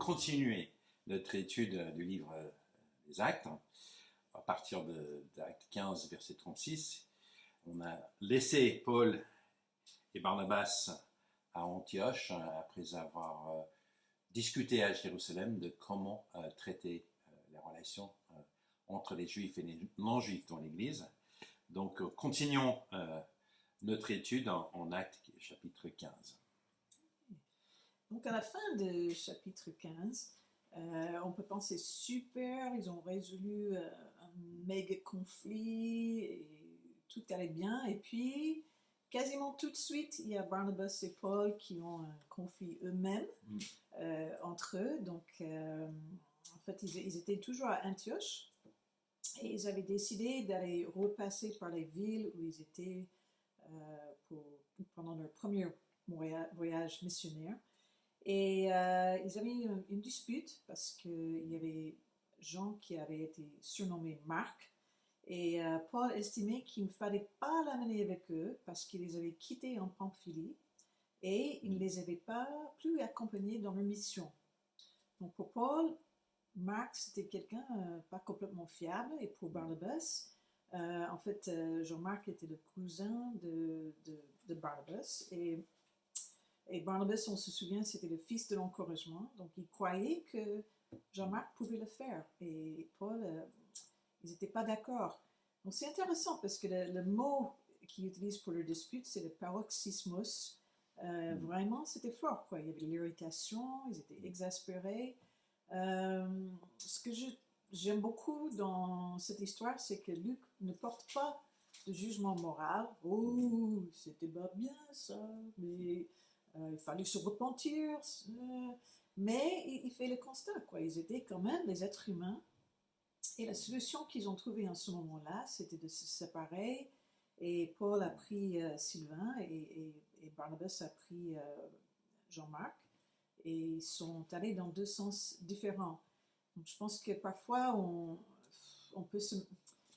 continuer notre étude du livre des Actes, à partir d'Actes 15, verset 36. On a laissé Paul et Barnabas à Antioche après avoir discuté à Jérusalem de comment traiter les relations entre les Juifs et les non-Juifs dans l'Église. Donc, continuons notre étude en Actes chapitre 15. Donc, à la fin de chapitre 15, on peut penser super, ils ont résolu un méga conflit, et tout allait bien. Et puis, quasiment tout de suite, il y a Barnabas et Paul qui ont un conflit eux-mêmes entre eux. Donc, en fait, ils étaient toujours à Antioche et ils avaient décidé d'aller repasser par les villes où ils étaient pendant leur premier voyage missionnaire. Et ils avaient une dispute parce qu'il y avait Jean qui avait été surnommé Marc. Et Paul estimait qu'il ne fallait pas l'amener avec eux parce qu'il les avait quittés en Pamphylie et il ne les avait pas plus accompagnés dans leur mission. Donc pour Paul, Marc c'était quelqu'un pas complètement fiable, et pour Barnabas, en fait Jean-Marc était le cousin de Barnabas, et Barnabas, on se souvient, c'était le fils de l'encouragement, donc il croyait que Jean-Marc pouvait le faire, et Paul, ils n'étaient pas d'accord. Donc c'est intéressant parce que le mot qu'ils utilisent pour leur dispute, c'est le paroxysmos. Vraiment, c'était fort, quoi. Il y avait de l'irritation, ils étaient exaspérés. Ce que j'aime beaucoup dans cette histoire, c'est que Luc ne porte pas de jugement moral. Oh, c'était pas bien ça, mais il fallait se repentir. Mais il fait le constat, quoi. Ils étaient quand même des êtres humains. Et la solution qu'ils ont trouvée en ce moment-là, c'était de se séparer. Et Paul a pris Sylvain et Barnabas a pris Jean-Marc. Et ils sont allés dans deux sens différents. Donc, je pense que parfois,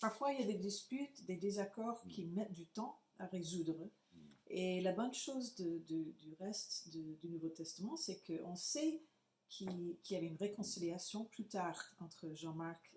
parfois, il y a des disputes, des désaccords qui mettent du temps à résoudre. Et la bonne chose du reste du Nouveau Testament, c'est qu'on sait qu'il y avait une réconciliation plus tard entre Jean-Marc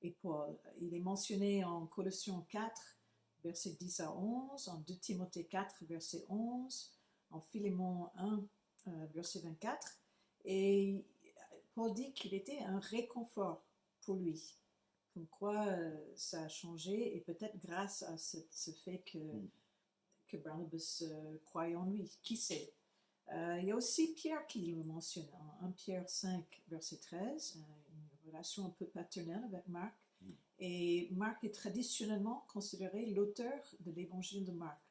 et Paul. Il est mentionné en Colossiens 4, versets 10 à 11, en 2 Timothée 4, verset 11, en Philémon 1, verset 24. Et Paul dit qu'il était un réconfort pour lui. Comme quoi ça a changé, et peut-être grâce à ce fait que Barnabas croyait en lui. Qui sait? Il y a aussi Pierre qui le mentionne en 1 Pierre 5, verset 13, une relation un peu paternelle avec Marc. Et Marc est traditionnellement considéré l'auteur de l'évangile de Marc.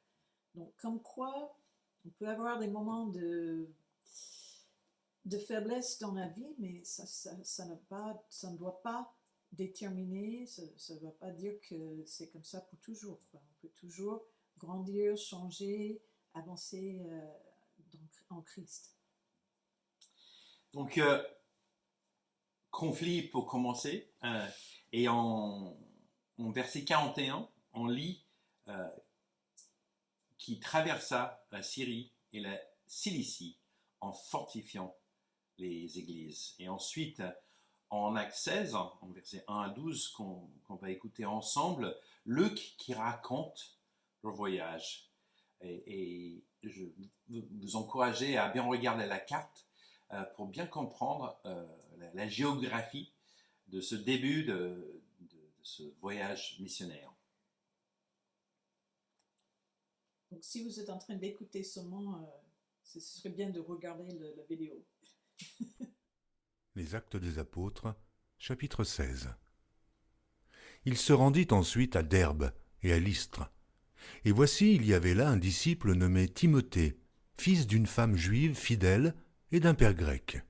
Donc, comme quoi, on peut avoir des moments de faiblesse dans la vie, mais ça ne doit pas déterminer, ça ne doit pas dire que c'est comme ça pour toujours, quoi. On peut toujours grandir, changer, avancer en Christ. Donc, conflit pour commencer. Et en verset 41, on lit qui traversa la Syrie et la Cilicie en fortifiant les églises. Et ensuite, en Acte 16, en versets 1 à 12, qu'on va écouter ensemble, Luc qui raconte leur voyage. Et je vous encourager à bien regarder la carte pour bien comprendre la géographie de ce début de ce voyage missionnaire. Donc si vous êtes en train d'écouter seulement, ce serait bien de regarder la vidéo. Les Actes des Apôtres, chapitre 16. Il se rendit ensuite à Derbe et à Lystre. Et voici, il y avait là un disciple nommé Timothée, fils d'une femme juive fidèle et d'un père grec.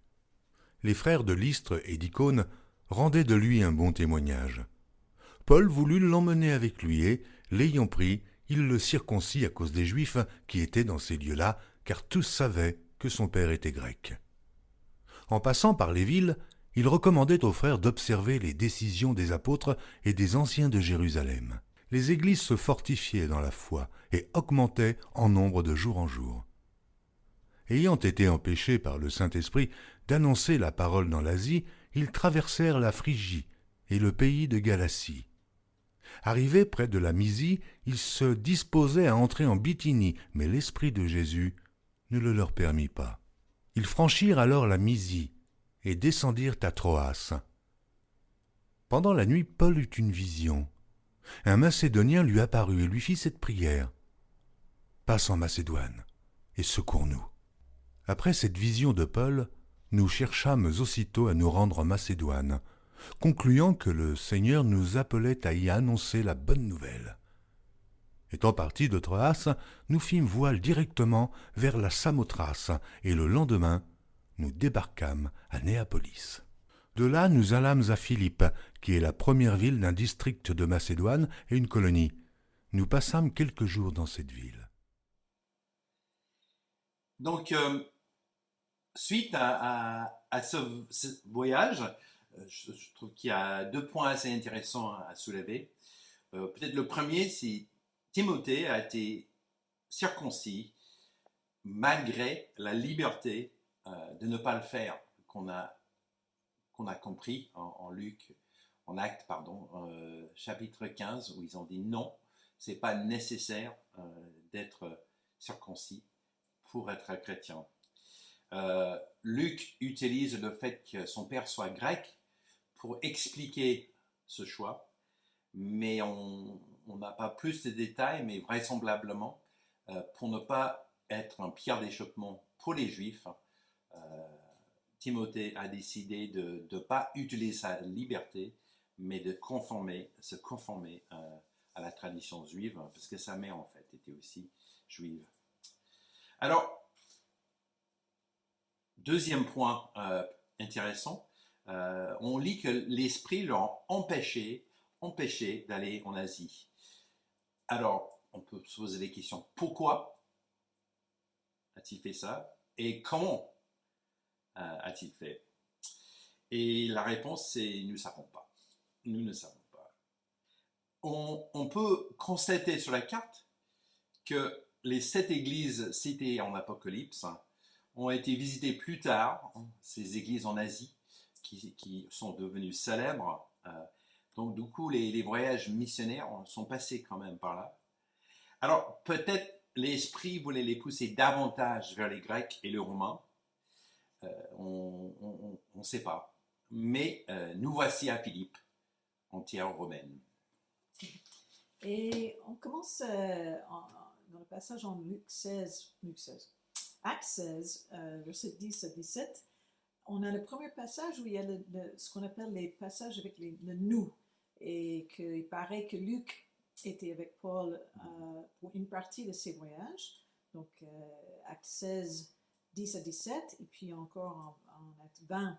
Les frères de Lystre et d'Icône rendaient de lui un bon témoignage. Paul voulut l'emmener avec lui et, l'ayant pris, il le circoncit à cause des Juifs qui étaient dans ces lieux-là, car tous savaient que son père était grec. En passant par les villes, il recommandait aux frères d'observer les décisions des apôtres et des anciens de Jérusalem. Les églises se fortifiaient dans la foi et augmentaient en nombre de jour en jour. Ayant été empêchés par le Saint-Esprit d'annoncer la parole dans l'Asie, ils traversèrent la Phrygie et le pays de Galatie. Arrivés près de la Mysie, ils se disposaient à entrer en Bithynie, mais l'Esprit de Jésus ne le leur permit pas. Ils franchirent alors la Mysie et descendirent à Troas. Pendant la nuit, Paul eut une vision. Un Macédonien lui apparut et lui fit cette prière. « Passe en Macédoine et secours-nous. » Après cette vision de Paul, nous cherchâmes aussitôt à nous rendre en Macédoine, concluant que le Seigneur nous appelait à y annoncer la bonne nouvelle. Étant partis de Troas, nous fîmes voile directement vers la Samothrace, et le lendemain, nous débarquâmes à Néapolis. De là, nous allâmes à Philippe, qui est la première ville d'un district de Macédoine et une colonie. Nous passâmes quelques jours dans cette ville. Donc, suite à ce voyage, je trouve qu'il y a 2 points assez intéressants à soulever. Peut-être le premier, c'est Timothée a été circoncis malgré la liberté de ne pas le faire qu'on a compris en Luc, en Actes, chapitre 15, où ils ont dit non, c'est pas nécessaire d'être circoncis pour être chrétien. Luc utilise le fait que son père soit grec pour expliquer ce choix, mais on n'a pas plus de détails, mais vraisemblablement, pour ne pas être un pierre d'achoppement pour les Juifs, Timothée a décidé de ne pas utiliser sa liberté, mais de se conformer à la tradition juive, parce que sa mère, en fait, était aussi juive. Alors, deuxième point intéressant, on lit que l'Esprit leur a empêché d'aller en Asie. Alors, on peut se poser des questions. Pourquoi a-t-il fait ça? Et comment a-t-il fait? Et la réponse, c'est nous ne savons pas. Nous ne savons pas. On peut constater sur la carte que les 7 églises citées en Apocalypse ont été visitées plus tard, ces églises en Asie, qui sont devenues célèbres. Donc, du coup, les voyages missionnaires sont passés quand même par là. Alors, peut-être l'Esprit voulait les pousser davantage vers les Grecs et les Romains. On ne sait pas. Mais nous voici à Philippe, en terre romaine. Et on commence dans le passage en Acte 16, versets 10 à 17. On a le premier passage où il y a ce qu'on appelle les passages avec le nous. Et qu'il paraît que Luc était avec Paul pour une partie de ses voyages. Donc, Acte 16, 10 à 17, et puis encore en Acte 20,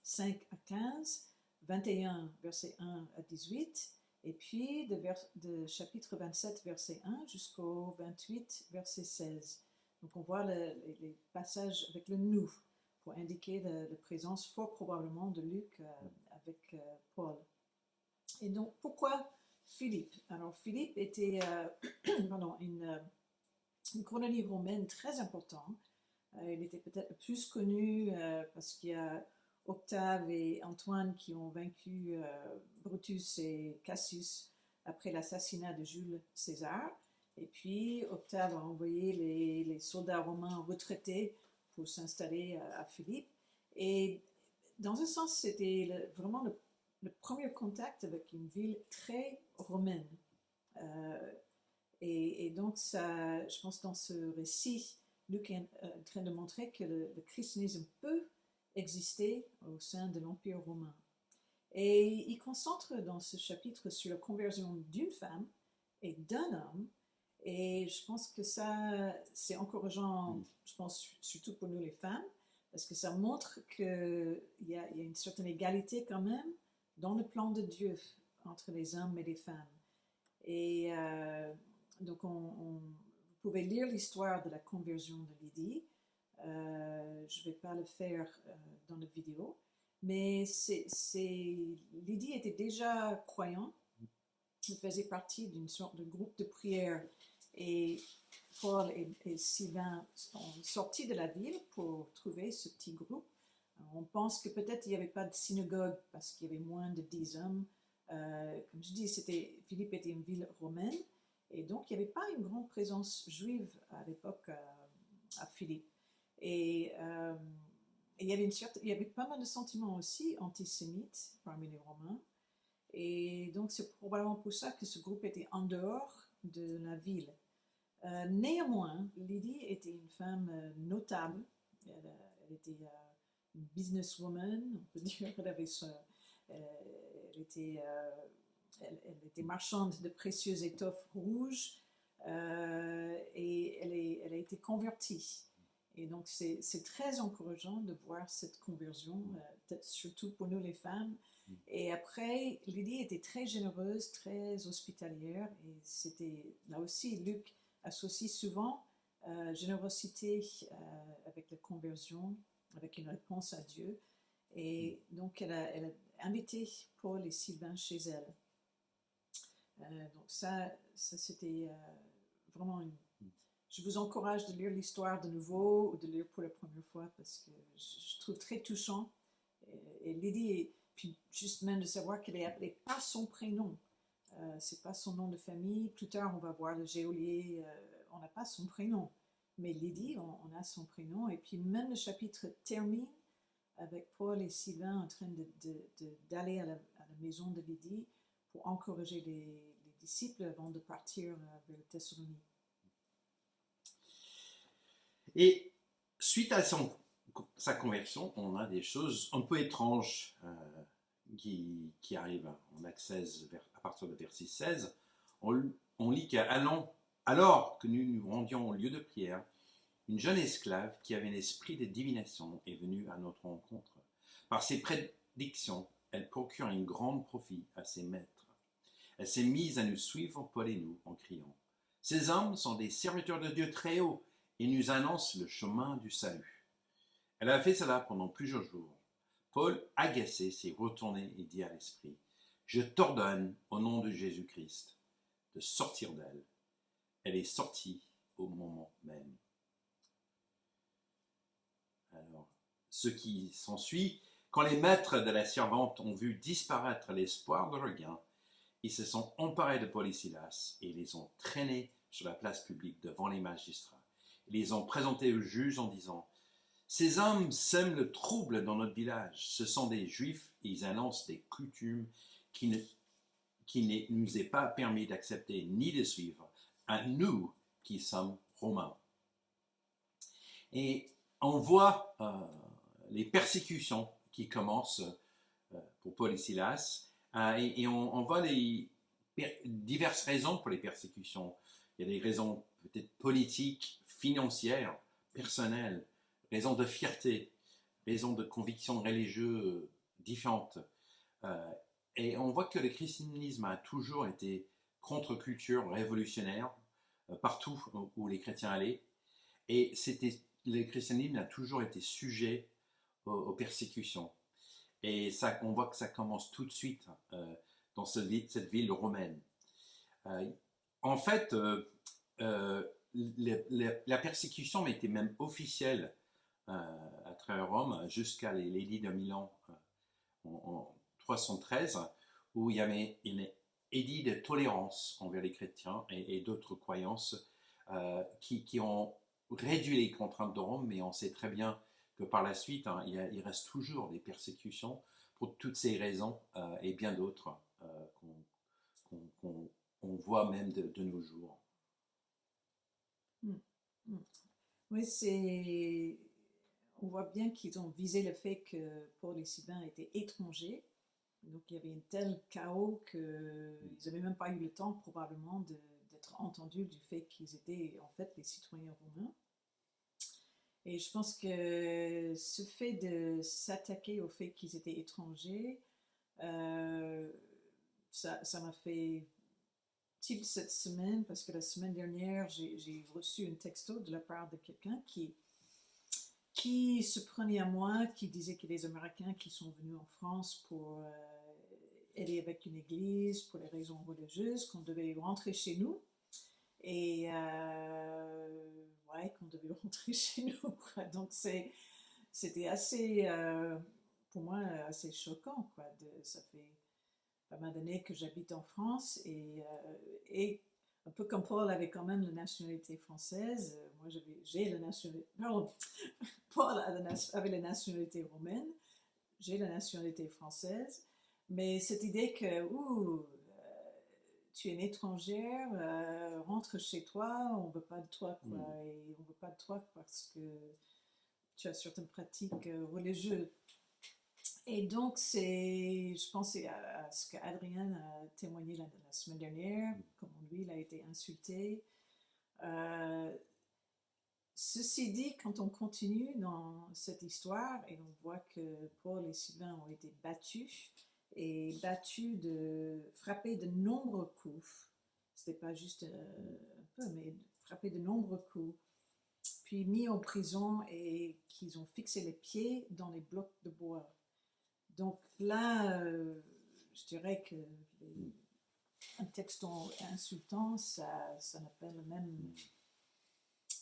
5 à 15, 21, verset 1 à 18, et puis de chapitre 27, verset 1 jusqu'au 28, verset 16. Donc, on voit les passages avec le nous pour indiquer la présence fort probablement de Luc avec Paul. Et donc, pourquoi Philippe? Alors, Philippe était une colonie romaine très importante. Il était peut-être plus connu parce qu'il y a Octave et Antoine qui ont vaincu Brutus et Cassius après l'assassinat de Jules César. Et puis, Octave a envoyé les soldats romains retraités pour s'installer à Philippe. Et dans un sens, c'était vraiment le premier contact avec une ville très romaine. Et donc, ça, je pense dans ce récit, Luc est en train de montrer que le christianisme peut exister au sein de l'Empire romain. Et il concentre dans ce chapitre sur la conversion d'une femme et d'un homme. Et je pense que ça, c'est encourageant, je pense surtout pour nous les femmes, parce que ça montre qu'il y a une certaine égalité quand même dans le plan de Dieu entre les hommes et les femmes. Et donc, vous pouvez lire l'histoire de la conversion de Lydie. Je ne vais pas le faire dans la vidéo, mais Lydie était déjà croyant. Elle faisait partie d'une sorte de groupe de prière. Et Paul et Sylvain sont sortis de la ville pour trouver ce petit groupe. On pense que peut-être il n'y avait pas de synagogue parce qu'il y avait moins de 10 hommes. Comme je dis, Philippe était une ville romaine et donc il n'y avait pas une grande présence juive à l'époque à Philippe. Et il y avait pas mal de sentiments aussi antisémites parmi les Romains. Et donc c'est probablement pour ça que ce groupe était en dehors de la ville. Néanmoins, Lydie était une femme notable. Elle était une businesswoman, on peut dire. Elle était marchande de précieuses étoffes rouges et elle a été convertie. Et donc c'est très encourageant de voir cette conversion, surtout pour nous les femmes. Et après, Lydie était très généreuse, très hospitalière. Et c'était là aussi, Luc associe souvent générosité avec la conversion, avec une réponse à Dieu. Et donc, elle a invité Paul et Sylvain chez elle. Donc ça c'était vraiment Je vous encourage de lire l'histoire de nouveau ou de lire pour la première fois parce que je trouve très touchant. Et Lydie, puis juste même de savoir qu'elle est appelée par son prénom. C'est pas son nom de famille. Plus tard, on va voir le geôlier. On n'a pas son prénom. Mais Lydie, on a son prénom. Et puis même le chapitre termine avec Paul et Sylvain en train d'aller à la maison de Lydie pour encourager les disciples avant de partir vers Thessalonique. Et suite à sa conversion, on a des choses un peu étranges qui arrivent. En Actes 16, à partir de verset 16, on lit alors que nous nous rendions au lieu de prière, une jeune esclave qui avait un esprit de divination est venue à notre rencontre. Par ses prédictions, elle procure un grand profit à ses maîtres. Elle s'est mise à nous suivre, Paul et nous, en criant « Ces hommes sont des serviteurs de Dieu très haut et nous annoncent le chemin du salut. » Elle a fait cela pendant plusieurs jours. Paul, agacé, s'est retourné et dit à l'esprit « Je t'ordonne, au nom de Jésus-Christ, de sortir d'elle. » Elle est sortie au moment même. Alors, ce qui s'ensuit, quand les maîtres de la servante ont vu disparaître l'espoir de regain, ils se sont emparés de Paul et Silas et les ont traînés sur la place publique devant les magistrats. Ils les ont présentés aux juges en disant « Ces hommes sèment le trouble dans notre village. Ce sont des Juifs et ils annoncent des coutumes qui ne nous est pas permis d'accepter ni de suivre, à nous qui sommes Romains. » Et on voit les persécutions qui commencent pour Paul et Silas, et on voit les diverses raisons pour les persécutions. Il y a des raisons peut-être politiques, financières, personnelles, raisons de fierté, raisons de convictions religieuses différentes. Et on voit que le christianisme a toujours été contre-culture révolutionnaire partout où les chrétiens allaient. Et le christianisme a toujours été sujet aux persécutions. Et on voit que ça commence tout de suite dans cette ville romaine. En fait, la persécution était même officielle à travers Rome jusqu'à l'édit de Milan en 313, où il y avait un édit de tolérance envers les chrétiens et d'autres croyances qui ont réduit les contraintes de Rome, mais on sait très bien que par la suite, il reste toujours des persécutions pour toutes ces raisons et bien d'autres qu'on voit même de nos jours. Oui, on voit bien qu'ils ont visé le fait que Paul et Sylvain étaient étrangers. Donc il y avait un tel chaos qu'ils n'avaient même pas eu le temps probablement d'être entendus du fait qu'ils étaient en fait les citoyens romains. Et je pense que ce fait de s'attaquer au fait qu'ils étaient étrangers, ça m'a fait tilt cette semaine, parce que la semaine dernière, j'ai reçu un texto de la part de quelqu'un qui se prenait à moi, qui disait que les Américains qui sont venus en France pour aider avec une église, pour les raisons religieuses, qu'on devait rentrer chez nous. et ouais, qu'on devait rentrer chez nous, quoi. Donc c'était assez, pour moi, assez choquant, quoi. Ça fait pas mal d'années que j'habite en France et un peu comme Paul avait quand même la nationalité française, moi j'ai la nationalité, pardon, Paul avait la nationalité romaine, j'ai la nationalité française, mais cette idée que, tu es une étrangère, rentre chez toi, on veut pas de toi, quoi, et on veut pas de toi parce que tu as certaines pratiques religieuses. Et donc, je pense à ce qu'Adrien a témoigné la semaine dernière, comment lui, il a été insulté. Euh, Ceci dit, quand on continue dans cette histoire et on voit que Paul et Sylvain ont été frappés de nombreux coups, c'était pas juste un peu, mais frappés de nombreux coups, puis mis en prison et qu'ils ont fixé les pieds dans les blocs de bois. Donc là, je dirais que un texte insultant, ça n'a pas le même,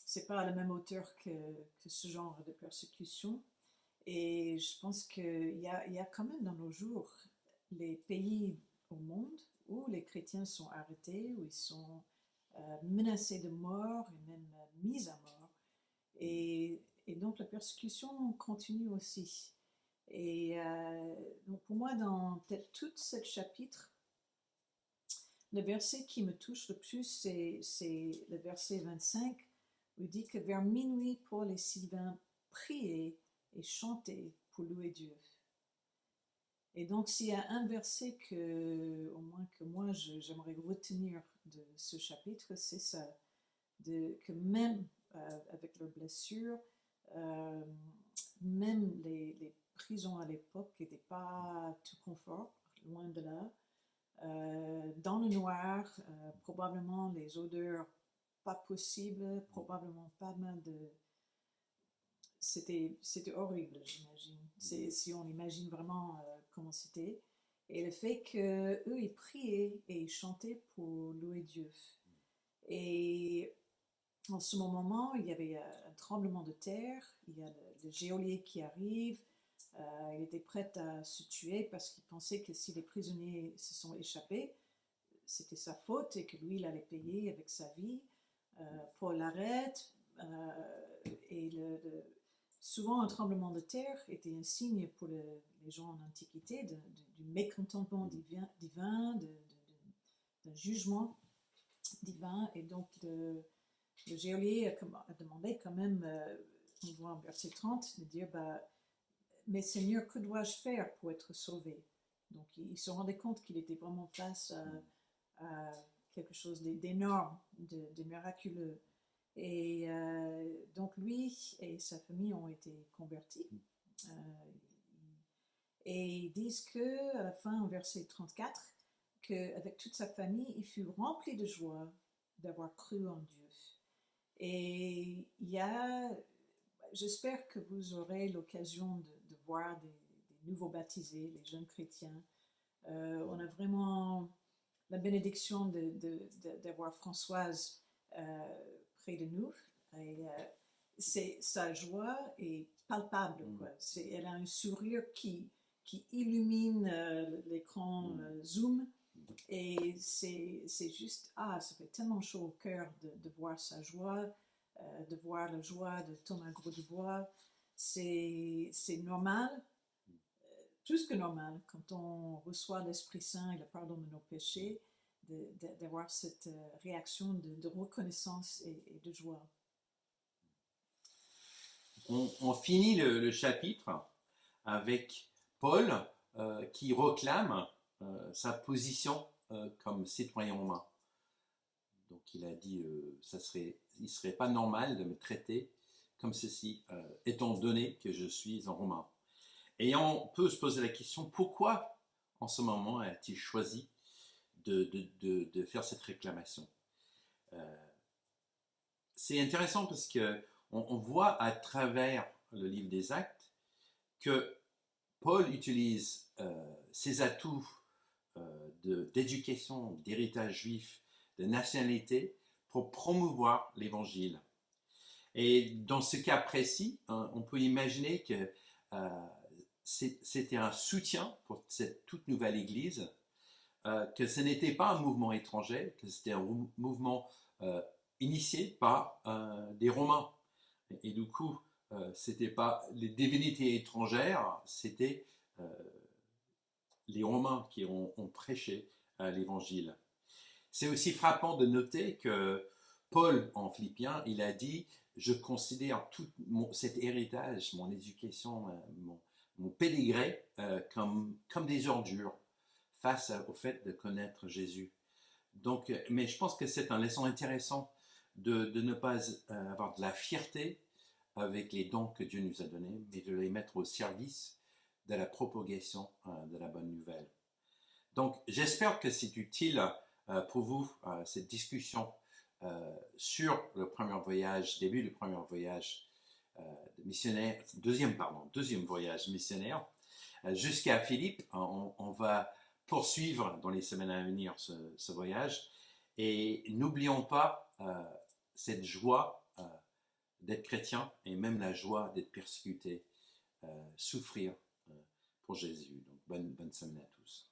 c'est pas à la même hauteur que ce genre de persécution. Et je pense qu'il y a quand même dans nos jours les pays au monde où les chrétiens sont arrêtés, où ils sont menacés de mort et même mis à mort. Et donc la persécution continue aussi. Et donc pour moi, dans peut-être tout ce chapitre, le verset qui me touche le plus, c'est le verset 25, où il dit que vers minuit, Paul et Sylvain priaient et chantaient pour louer Dieu. Et donc s'il y a un verset au moins que moi j'aimerais retenir de ce chapitre, c'est ça, que même avec leurs blessures, même les prisons à l'époque n'étaient pas tout confort, loin de là. Dans le noir, probablement les odeurs pas possibles, probablement pas mal de... C'était horrible, j'imagine. Si on imagine vraiment comment c'était. Et le fait qu'eux, ils priaient et ils chantaient pour louer Dieu. Et en ce moment, il y avait un tremblement de terre, il y a le geôlier qui arrive, il était prêt à se tuer parce qu'il pensait que si les prisonniers se sont échappés, c'était sa faute et que lui, il allait payer avec sa vie. Paul l'arrête et souvent un tremblement de terre était un signe pour les gens en Antiquité du mécontentement divin, d'un jugement divin. Et donc le geôlier a demandé quand même, on voit en verset 30, de dire, mais Seigneur, que dois-je faire pour être sauvé? Donc il se rendait compte qu'il était vraiment face à quelque chose d'énorme, de miraculeux. Et donc lui et sa famille ont été convertis. Et ils disent que, à la fin, au verset 34, qu'avec toute sa famille, il fut rempli de joie d'avoir cru en Dieu. Et j'espère que vous aurez l'occasion de voir des nouveaux baptisés, les jeunes chrétiens. On a vraiment la bénédiction d'avoir Françoise près de nous. Et sa joie est palpable, quoi. Elle a un sourire qui illumine l'écran Zoom. Et c'est juste, ça fait tellement chaud au cœur de voir sa joie, de voir la joie de Thomas Grosdubois. C'est normal, plus que normal, quand on reçoit l'Esprit Saint et le pardon de nos péchés, d'avoir cette réaction de reconnaissance et de joie. On finit le chapitre avec Paul qui réclame sa position comme citoyen romain. Donc il a dit il ne serait pas normal de me traiter comme ceci, étant donné que je suis un Romain. Et on peut se poser la question, pourquoi en ce moment a-t-il choisi de faire cette réclamation? C'est intéressant parce qu'on voit à travers le livre des Actes que Paul utilise ses atouts d'éducation, d'héritage juif, de nationalité pour promouvoir l'Évangile. Et dans ce cas précis, on peut imaginer que c'était un soutien pour cette toute nouvelle Église, que ce n'était pas un mouvement étranger, que c'était un mouvement initié par des Romains. Et du coup, c'était pas les divinités étrangères, c'était les Romains qui ont prêché l'Évangile. C'est aussi frappant de noter que Paul, en Philippiens, il a dit « Je considère tout cet héritage, mon éducation, mon pédigré, comme des ordures face au fait de connaître Jésus. » Donc, mais je pense que c'est un leçon intéressant de ne pas avoir de la fierté avec les dons que Dieu nous a donnés, mais de les mettre au service de la propagation de la bonne nouvelle. Donc, j'espère que c'est utile pour vous, cette discussion sur le premier voyage, début du premier voyage missionnaire, deuxième voyage missionnaire, jusqu'à Philippe. On va poursuivre dans les semaines à venir ce voyage. Et n'oublions pas cette joie d'être chrétien et même la joie d'être persécuté, souffrir pour Jésus. Donc bonne semaine à tous.